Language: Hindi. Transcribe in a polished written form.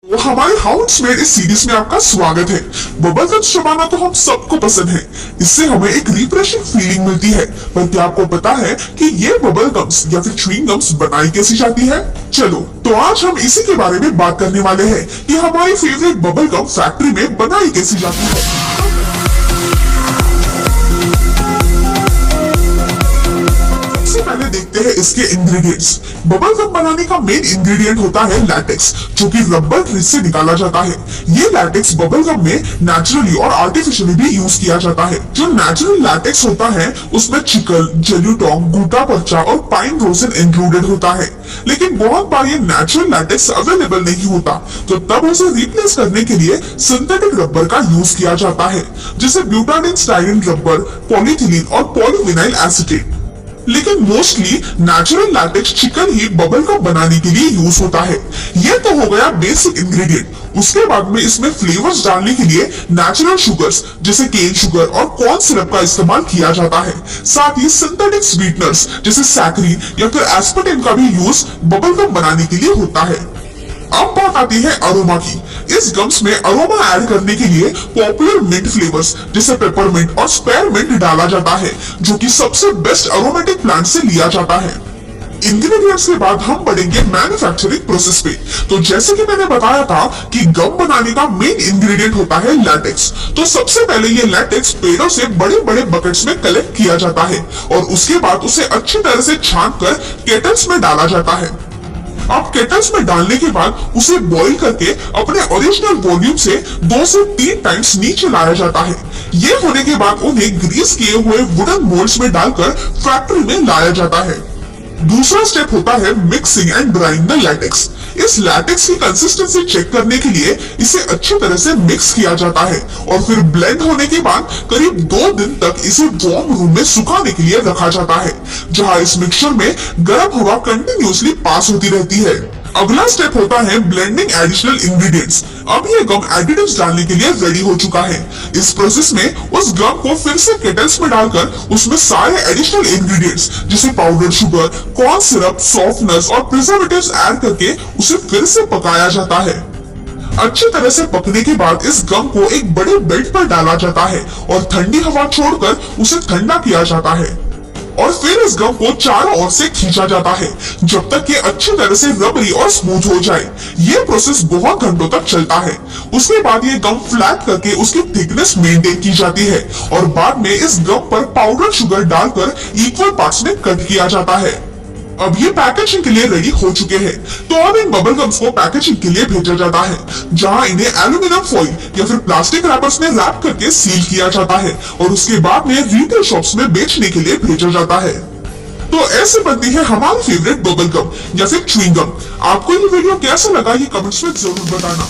तो हमारे हाउस मेड इस सीरीज में आपका स्वागत है। बबल गम चबाना तो हम सबको पसंद है, इससे हमें एक रिफ्रेशिंग फीलिंग मिलती है। पर क्या आपको पता है कि ये बबल गम्स या फिर च्युइंग गम्स बनाई कैसी जाती है? चलो तो आज हम इसी के बारे में बात करने वाले हैं कि हमारी फेवरेट बबल गम फैक्ट्री में बनाई कैसी जाती है। पहले देखते हैं इसके इंग्रेडिएंट्स। बबल गम बनाने का मेन इंग्रेडिएंट होता है लैटेक्स, जो कि रबर ट्री से निकाला जाता है। ये लैटेक्स बबल गम में नेचुरली और आर्टिफिशियली भी यूज किया जाता है। जो नेचुरल लैटेक्स होता है उसमें चिकल, जेल्यूटॉन्ग, गूटा पर्चा और पाइन रोसिन इंक्लूडेड होता है। लेकिन बहुत बार ये नेचुरल लैटेक्स अवेलेबल नहीं होता, तो तब उसे रिप्लेस करने के लिए सिंथेटिक रबर का यूज किया जाता है, जैसे ब्यूटाडीन स्टाइरिन रबर, पॉलीथिलीन और पॉलीविनाइल एसीटेट। लेकिन मोस्टली नेचुरल लैटेक्स चिकन ही बबल गम बनाने के लिए यूज होता है। ये तो हो गया बेसिक इंग्रेडिएंट। उसके बाद में इसमें फ्लेवर्स डालने के लिए नेचुरल शुगर्स जैसे केन शुगर और कॉर्न सिरप का इस्तेमाल किया जाता है। साथ ही सिंथेटिक स्वीटनर्स जैसे सैकरीन या फिर एस्पार्टेम का भी यूज बबल गम बनाने के लिए होता है। अब बात आती है अरोमा की। इस गम्स में अरोमा ऐड करने के लिए पॉपुलर मिंट फ्लेवर्स जैसे पेपरमिंट और स्पेयरमिंट डाला जाता है, जो कि सबसे बेस्ट अरोमेटिक प्लांट से लिया जाता है। इंग्रेडिएंट्स के बाद हम बढ़ेंगे मैन्युफैक्चरिंग प्रोसेस पे। तो जैसे कि मैंने बताया था कि गम बनाने का मेन इंग्रेडिएंट होता है लैटेक्स। तो सबसे पहले ये लैटेक्स पेड़ों से बड़े बड़े बकेट्स में कलेक्ट किया जाता है और उसके बाद उसे अच्छी तरह से छान कर केटल्स में डाला जाता है। अब केटल्स में डालने के बाद उसे बॉईल करके अपने ओरिजिनल वॉल्यूम से 2 से 3 टाइम्स नीचे लाया जाता है। ये होने के बाद उन्हें ग्रीस किए हुए वुडन मोल्ड्स में डालकर फैक्ट्री में लाया जाता है। दूसरा स्टेप होता है mixing and drawing the latex. इस लैटेक्स की कंसिस्टेंसी चेक करने के लिए इसे अच्छी तरह से मिक्स किया जाता है और फिर ब्लेंड होने के बाद करीब 2 दिन तक इसे वार्म रूम में सुखाने के लिए रखा जाता है, जहां इस मिक्सचर में गर्म हवा कंटिन्यूअसली पास होती रहती है। अगला स्टेप होता है ब्लेंडिंग एडिशनल इंग्रेडिएंट्स। अब ये गम एडिटिव्स डालने के लिए रेडी हो चुका है। इस प्रोसेस में उस गम को फिर से केटल्स में डालकर उसमें सारे एडिशनल इंग्रेडिएंट्स जैसे powder sugar, corn syrup, softeners और प्रिजर्वेटिव्स ऐड करके उसे फिर से पकाया जाता है। अच्छी तरह से पकने के बाद इस गम को एक बड़े बेल्ट पर डाला जाता है और ठंडी हवा छोड़कर उसे ठंडा किया जाता है और फिर इस गम को चारों ओर से खींचा जाता है जब तक ये अच्छी तरह से रबरी और स्मूथ हो जाए। ये प्रोसेस बहुत घंटों तक चलता है। उसके बाद ये गम फ्लैट करके उसकी थिकनेस मेंटेन की जाती है और बाद में इस गम पर पाउडर शुगर डालकर इक्वल पार्ट्स में कट किया जाता है। अब ये पैकेजिंग के लिए रेडी हो चुके हैं। तो अब इन बबल गम्स को पैकेजिंग के लिए भेजा जाता है, जहां इन्हें एल्यूमिनियम फॉइल या फिर प्लास्टिक रैपर्स में रैप करके सील किया जाता है और उसके बाद में रिटेल शॉप्स में बेचने के लिए भेजा जाता है। तो ऐसे बनती है हमारी फेवरेट बबल गम या फिर च्युइंग गम। आपको ये वीडियो कैसा लगा ये कमेंट्स में जरूर बताना।